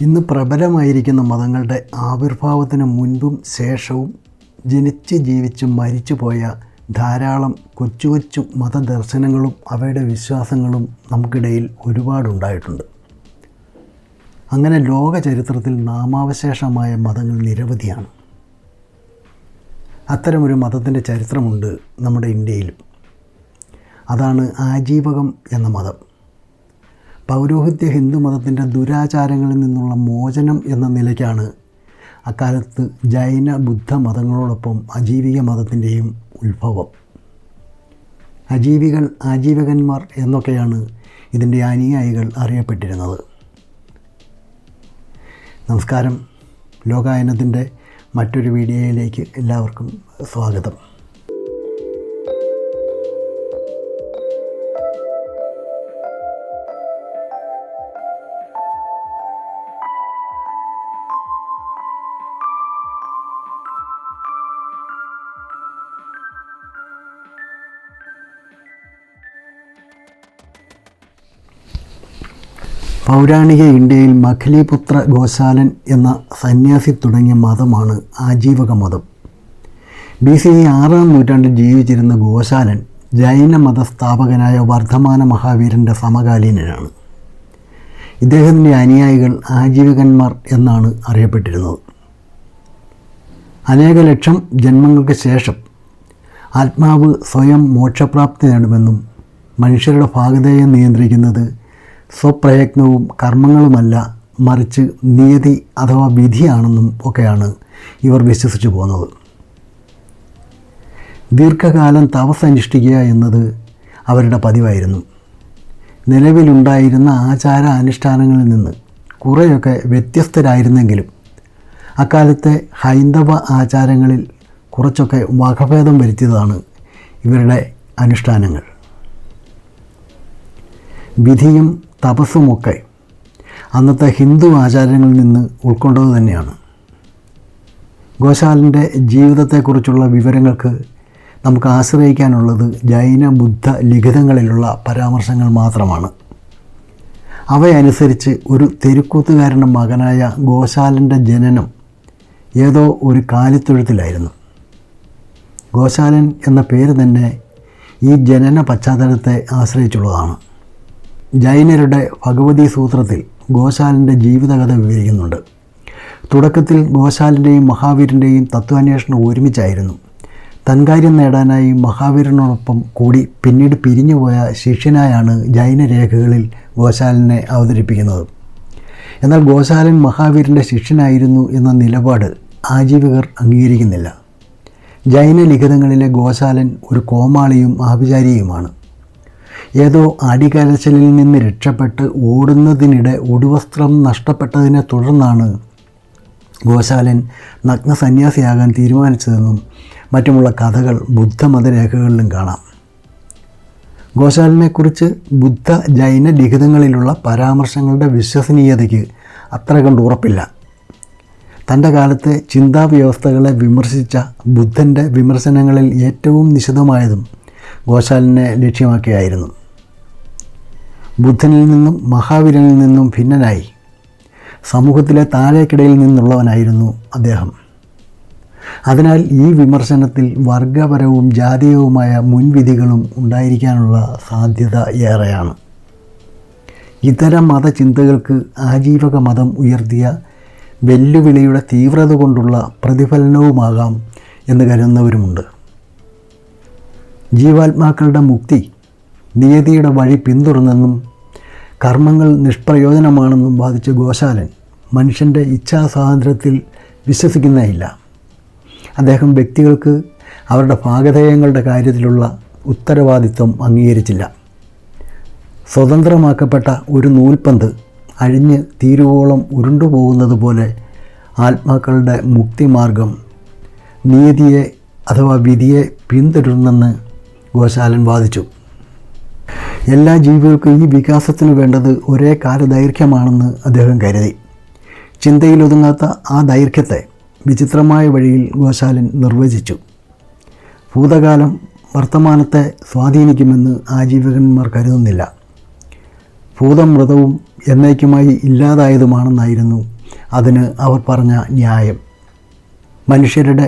ഇന്ന് പ്രബലമായിരിക്കുന്ന മതങ്ങളുടെ ആവിർഭാവത്തിന് മുൻപും ശേഷവും ജനിച്ച് ജീവിച്ച് മരിച്ചു പോയ ധാരാളം കൊച്ചു കൊച്ചു മതദർശനങ്ങളും അവയുടെ വിശ്വാസങ്ങളും നമുക്കിടയിൽ ഒരുപാടുണ്ടായിട്ടുണ്ട്. അങ്ങനെ ലോക ചരിത്രത്തിൽ നാമാവശേഷമായ മതങ്ങൾ നിരവധിയാണ്. അത്തരമൊരു മതത്തിൻ്റെ ചരിത്രമുണ്ട് നമ്മുടെ ഇന്ത്യയിലും. അതാണ് ആജീവകം എന്ന മതം. പൗരോഹിത്യ ഹിന്ദു മതത്തിൻ്റെ ദുരാചാരങ്ങളിൽ നിന്നുള്ള മോചനം എന്ന നിലയ്ക്കാണ് അക്കാലത്ത് ജൈന ബുദ്ധ മതങ്ങളോടൊപ്പം അജീവിക മതത്തിൻ്റെയും ഉത്ഭവം. അജീവികൾ, ആജീവകന്മാർ എന്നൊക്കെയാണ് ഇതിൻ്റെ അനുയായികൾ അറിയപ്പെട്ടിരുന്നത്. നമസ്കാരം. ലോകായനത്തിൻ്റെ മറ്റൊരു വീഡിയോയിലേക്ക് എല്ലാവർക്കും സ്വാഗതം. പൗരാണിക ഇന്ത്യയിൽ മഖലിപുത്ര ഗോശാലൻ എന്ന സന്യാസി തുടങ്ങിയ മതമാണ് ആജീവക മതം. BCE 6-ാം നൂറ്റാണ്ടിൽ ജീവിച്ചിരുന്ന ഗോശാലൻ ജൈന മതസ്ഥാപകനായ വർദ്ധമാന മഹാവീരൻ്റെ സമകാലീനനാണ്. ഇദ്ദേഹത്തിൻ്റെ അനുയായികൾ ആജീവകന്മാർ എന്നാണ് അറിയപ്പെട്ടിരുന്നത്. അനേക ലക്ഷം ജന്മങ്ങൾക്ക് ശേഷം ആത്മാവ് സ്വയം മോക്ഷപ്രാപ്തി നേടുമെന്നും മനുഷ്യരുടെ ഭാഗതയെ നിയന്ത്രിക്കുന്നത് സ്വപ്രയത്നവും കർമ്മങ്ങളുമല്ല, മറിച്ച് നിയതി അഥവാ വിധിയാണെന്നും ഒക്കെയാണ് ഇവർ വിശ്വസിച്ചു പോകുന്നത്. ദീർഘകാലം തപസ്സനുഷ്ഠിക്കുക എന്നത് അവരുടെ പതിവായിരുന്നു. നിലവിലുണ്ടായിരുന്ന ആചാര അനുഷ്ഠാനങ്ങളിൽ നിന്ന് കുറേയൊക്കെ വ്യത്യസ്തരായിരുന്നെങ്കിലും അക്കാലത്തെ ഹൈന്ദവ ആചാരങ്ങളിൽ കുറച്ചൊക്കെ വകഭേദം വരുത്തിയതാണ് ഇവരുടെ അനുഷ്ഠാനങ്ങൾ. വിധിയും തപസ്സുമൊക്കെ അന്നത്തെ ഹിന്ദു ആചാരങ്ങളിൽ നിന്ന് ഉൾക്കൊണ്ടത് തന്നെയാണ്. ഗോശാലൻ്റെ ജീവിതത്തെക്കുറിച്ചുള്ള വിവരങ്ങൾക്ക് നമുക്ക് ആശ്രയിക്കാനുള്ളത് ജൈന ബുദ്ധ ലിഖിതങ്ങളിലുള്ള പരാമർശങ്ങൾ മാത്രമാണ്. അവയനുസരിച്ച് ഒരു തെരുക്കൂത്തുകാരൻ്റെ മകനായ ഗോശാലൻ്റെ ജനനം ഏതോ ഒരു കാലിത്തൊഴുത്തിലായിരുന്നു. ഗോശാലൻ എന്ന പേര് തന്നെ ഈ ജനന പശ്ചാത്തലത്തെ ആശ്രയിച്ചുള്ളതാണ്. ജൈനരുടെ ഭഗവതി സൂത്രത്തിൽ ഗോശാലൻ്റെ ജീവിതകഥ വിവരിക്കുന്നുണ്ട്. തുടക്കത്തിൽ ഗോശാലൻ്റെയും മഹാവീരൻ്റെയും തത്വാന്വേഷണം ഒരുമിച്ചായിരുന്നു. തൻകാര്യം നേടാനായി മഹാവീരനോടൊപ്പം കൂടി പിന്നീട് പിരിഞ്ഞുപോയ ശിഷ്യനായാണ് ജൈനരേഖകളിൽ ഗോശാലനെ അവതരിപ്പിക്കുന്നത്. എന്നാൽ ഗോശാലൻ മഹാവീരൻ്റെ ശിഷ്യനായിരുന്നു എന്ന നിലപാട് ആജീവകർ അംഗീകരിക്കുന്നില്ല. ജൈന ലിഖിതങ്ങളിലെ ഗോശാലൻ ഒരു കോമാളിയും ആഭിചാരിയുമാണ്. ഏതോ അടികലശലിൽ നിന്ന് രക്ഷപ്പെട്ട് ഓടുന്നതിനിടെ ഉടുവസ്ത്രം നഷ്ടപ്പെട്ടതിനെ തുടർന്നാണ് ഗോശാലൻ നഗ്ന സന്യാസിയാകാൻ തീരുമാനിച്ചതെന്നും മറ്റുമുള്ള കഥകൾ ബുദ്ധമതരേഖകളിലും കാണാം. ഗോശാലനെക്കുറിച്ച് ബുദ്ധ ജൈന ലിഖിതങ്ങളിലുള്ള പരാമർശങ്ങളുടെ വിശ്വസനീയതയ്ക്ക് അത്ര കണ്ട് ഉറപ്പില്ല. തൻ്റെ കാലത്തെ ചിന്താവ്യവസ്ഥകളെ വിമർശിച്ച ബുദ്ധൻ്റെ വിമർശനങ്ങളിൽ ഏറ്റവും നിശിതമായതും ഗോശാലനെ ലക്ഷ്യമാക്കിയായിരുന്നു. ബുദ്ധനിൽ നിന്നും മഹാവീരനിൽ നിന്നും ഭിന്നനായി സമൂഹത്തിലെ താഴേക്കിടയിൽ നിന്നുള്ളവനായിരുന്നു അദ്ദേഹം. അതിനാൽ ഈ വിമർശനത്തിൽ വർഗപരവും ജാതീയവുമായ മുൻവിധികളും ഉണ്ടായിരിക്കാനുള്ള സാധ്യത ഏറെയാണ്. ഇത്തരം മതചിന്തകൾക്ക് ആജീവക മതം ഉയർത്തിയ വെല്ലുവിളിയുടെ തീവ്രത കൊണ്ടുള്ള പ്രതിഫലനവുമാകാം എന്ന് കരുതുന്നവരുമുണ്ട്. ജീവാത്മാക്കളുടെ മുക്തി നിയതിയുടെ വഴി പിന്തുടർന്നെന്നും കർമ്മങ്ങൾ നിഷ്പ്രയോജനമാണെന്നും വാദിച്ച ഗോശാലൻ മനുഷ്യൻ്റെ ഇച്ഛാസ്വാതന്ത്ര്യത്തിൽ വിശ്വസിക്കുന്നേയില്ല. അദ്ദേഹം വ്യക്തികൾക്ക് അവരുടെ ഭാഗധേയങ്ങളുടെ കാര്യത്തിലുള്ള ഉത്തരവാദിത്വം അംഗീകരിച്ചില്ല. സ്വതന്ത്രമാക്കപ്പെട്ട ഒരു നൂൽപന്ത് അഴിഞ്ഞ് തീരുവോളം ഉരുണ്ടുപോകുന്നത് പോലെ ആത്മാക്കളുടെ മുക്തിമാർഗം നിയതിയെ അഥവാ വിധിയെ പിന്തുടരുന്നെന്ന് ഗോശാലൻ വാദിച്ചു. എല്ലാ ജീവികൾക്കും ഈ വികാസത്തിന് വേണ്ടത് ഒരേ കാലദൈർഘ്യമാണെന്ന് അദ്ദേഹം കരുതി. ചിന്തയിലൊതുങ്ങാത്ത ആ ദൈർഘ്യത്തെ വിചിത്രമായ വഴിയിൽ ഗോശാലൻ നിർവചിച്ചു. ഭൂതകാലം വർത്തമാനത്തെ സ്വാധീനിക്കുമെന്ന് ആജീവകന്മാർ കരുതുന്നില്ല. ഭൂതമൃതവും എന്നേക്കുമായി ഇല്ലാതായതുമാണെന്നായിരുന്നു അതിന് അവർ പറഞ്ഞ ന്യായം. മനുഷ്യരുടെ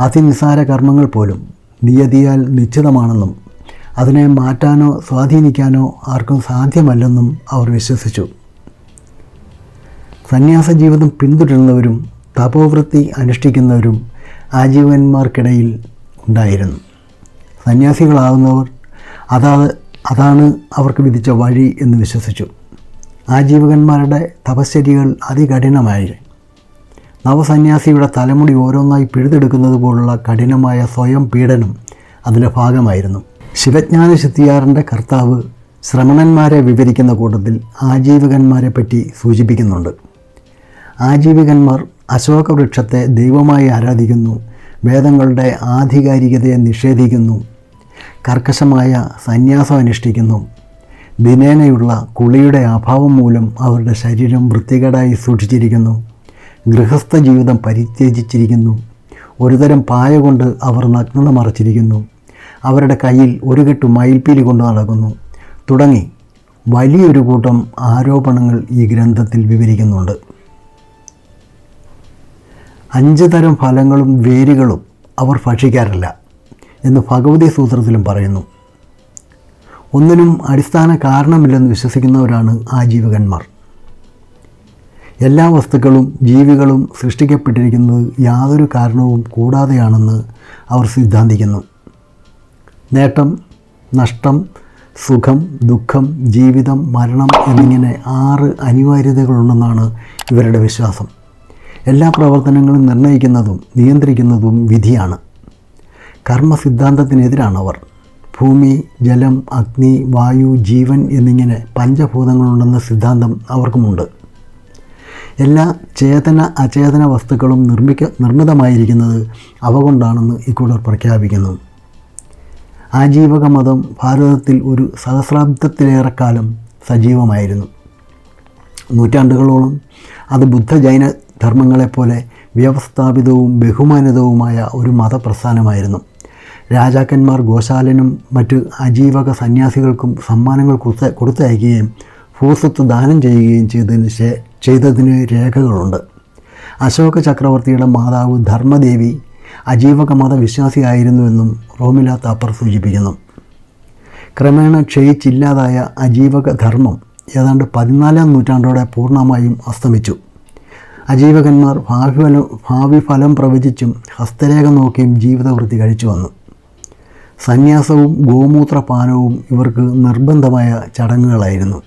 അതിനിസ്സാര കർമ്മങ്ങൾ പോലും നിയതിയാൽ നിശ്ചിതമാണെന്നും അതിനെ മാറ്റാനോ സ്വാധീനിക്കാനോ ആർക്കും സാധ്യമല്ലെന്നും അവർ വിശ്വസിച്ചു. സന്യാസ ജീവിതം പിന്തുടരുന്നവരും തപോവൃത്തി അനുഷ്ഠിക്കുന്നവരും ആജീവകന്മാർക്കിടയിൽ ഉണ്ടായിരുന്നു. സന്യാസികളാകുന്നവർ അതാണ് അവർക്ക് വിധിച്ച വഴി എന്ന് വിശ്വസിച്ചു. ആജീവകന്മാരുടെ തപശ്ചര്യകൾ അതികഠിനമായി. നവസന്യാസിയുടെ തലമുടി ഓരോന്നായി പിഴുതെടുക്കുന്നത് പോലുള്ള കഠിനമായ സ്വയം പീഡനം അതിൻ്റെ ഭാഗമായിരുന്നു. ശിവജ്ഞാന സിദ്ധിയാറിൻ്റെ കർത്താവ് ശ്രമണന്മാരെ വിവരിക്കുന്ന കൂട്ടത്തിൽ ആജീവകന്മാരെ പറ്റി സൂചിപ്പിക്കുന്നുണ്ട്. ആജീവകന്മാർ അശോകവൃക്ഷത്തെ ദൈവമായി ആരാധിക്കുന്നു, വേദങ്ങളുടെ ആധികാരികതയെ നിഷേധിക്കുന്നു, കർക്കശമായ സന്യാസം അനുഷ്ഠിക്കുന്നു. ദിനേനയുള്ള കുളിയുടെ അഭാവം മൂലം അവരുടെ ശരീരം വൃത്തികേടായി സൂക്ഷിച്ചിരിക്കുന്നു. ഗൃഹസ്ഥ ജീവിതം പരിത്യജിച്ചിരിക്കുന്നു. ഒരുതരം പായ കൊണ്ട് അവർ നഗ്നത മറച്ചിരിക്കുന്നു. അവരുടെ കയ്യിൽ ഒരു കെട്ട് മയിൽപ്പീലി കൊണ്ട് നടക്കുന്നു തുടങ്ങി വലിയൊരു കൂട്ടം ആരോപണങ്ങൾ ഈ ഗ്രന്ഥത്തിൽ വിവരിക്കുന്നുണ്ട്. 5 തരം ഫലങ്ങളും വേരുകളും അവർ ഭക്ഷിക്കാറില്ല എന്ന് ഭഗവതി സൂത്രത്തിലും പറയുന്നു. ഒന്നിനും അടിസ്ഥാന കാരണമില്ലെന്ന് വിശ്വസിക്കുന്നവരാണ് ആജീവകന്മാർ. എല്ലാ വസ്തുക്കളും ജീവികളും സൃഷ്ടിക്കപ്പെട്ടിരിക്കുന്നത് യാതൊരു കാരണവും കൂടാതെയാണെന്ന് അവർ സിദ്ധാന്തിക്കുന്നു. നേട്ടം, നഷ്ടം, സുഖം, ദുഃഖം, ജീവിതം, മരണം എന്നിങ്ങനെ 6 അനിവാര്യതകളുണ്ടെന്നാണ് ഇവരുടെ വിശ്വാസം. എല്ലാ പ്രവർത്തനങ്ങളും നിർണ്ണയിക്കുന്നതും നിയന്ത്രിക്കുന്നതും വിധിയാണ്. കർമ്മസിദ്ധാന്തത്തിനെതിരാണവർ. ഭൂമി, ജലം, അഗ്നി, വായു, ജീവൻ എന്നിങ്ങനെ പഞ്ചഭൂതങ്ങളുണ്ടെന്ന സിദ്ധാന്തം അവർക്കുമുണ്ട്. എല്ലാ ചേതന അചേതന വസ്തുക്കളും നിർമ്മിതമായിരിക്കുന്നത് അവ കൊണ്ടാണെന്ന് ഇക്കൂട്ടർ പ്രഖ്യാപിക്കുന്നു. ആജീവക മതം ഭാരതത്തിൽ ഒരു സഹസ്രാബ്ദത്തിലേറെക്കാലം സജീവമായിരുന്നു. നൂറ്റാണ്ടുകളോളം അത് ബുദ്ധ ജൈന ധർമ്മങ്ങളെപ്പോലെ വ്യവസ്ഥാപിതവും ബഹുമാനിതവുമായ ഒരു മതപ്രസ്ഥാനമായിരുന്നു. രാജാക്കന്മാർ ഗോശാലനും മറ്റ് അജീവക സന്യാസികൾക്കും സമ്മാനങ്ങൾ കൊടുത്തയക്കുകയും ഭൂസ്വത്ത് ദാനം ചെയ്യുകയും ചെയ്തതിന് രേഖകളുണ്ട്. അശോക ചക്രവർത്തിയുടെ മാതാവ് ധർമ്മദേവി അജീവക മതവിശ്വാസിയായിരുന്നുവെന്നും റോമില താപ്പർ സൂചിപ്പിക്കുന്നു. ക്രമേണ ക്ഷയിച്ചില്ലാതായ അജീവക ധർമ്മം ഏതാണ്ട് 14-ാം നൂറ്റാണ്ടോടെ പൂർണ്ണമായും അസ്തമിച്ചു. അജീവകന്മാർ ഭാവി ഫലം പ്രവചിച്ചും ഹസ്തരേഖ നോക്കിയും ജീവിതവൃത്തി കഴിച്ചു വന്നു. സന്യാസവും ഗോമൂത്രപാനവും ഇവർക്ക് നിർബന്ധമായ ചടങ്ങുകളായിരുന്നു.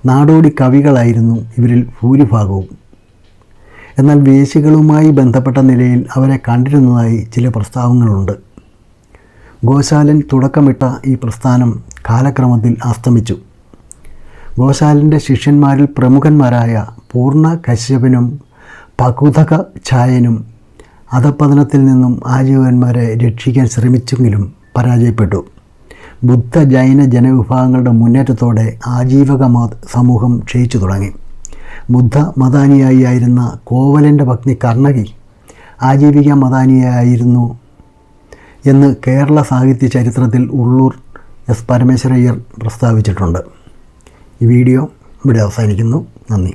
നാടോടി കവികളായിരുന്നു ഇവരിൽ ഭൂരിഭാഗവും. എന്നാൽ വേശ്യകളുമായി ബന്ധപ്പെട്ട നിലയിൽ അവരെ കണ്ടിരുന്നതായി ചില പ്രസ്താവങ്ങളുണ്ട്. ഗോശാലൻ തുടക്കമിട്ട ഈ പ്രസ്ഥാനം കാലക്രമത്തിൽ അസ്തമിച്ചു. ഗോശാലൻ്റെ ശിഷ്യന്മാരിൽ പ്രമുഖന്മാരായ പൂർണ്ണ കശ്യപനും പകുധക ഛായനും അധപ്പതനത്തിൽ നിന്നും ആജീവകന്മാരെ രക്ഷിക്കാൻ ശ്രമിച്ചെങ്കിലും പരാജയപ്പെട്ടു. ബുദ്ധ ജൈന ജനവിഭാഗങ്ങളുടെ മുന്നേറ്റത്തോടെ ആജീവക സമൂഹം ക്ഷയിച്ചു തുടങ്ങി. ബുദ്ധ മതാനുയായിയായിരുന്ന കോവലൻ്റെ പത്നി കർണകി ആജീവിക മതാനുയായിരുന്നു എന്ന് കേരള സാഹിത്യ ചരിത്രത്തിൽ ഉള്ളൂർ എസ് പരമേശ്വരയ്യർ പ്രസ്താവിച്ചിട്ടുണ്ട്. ഈ വീഡിയോ ഇവിടെ അവസാനിക്കുന്നു. നന്ദി.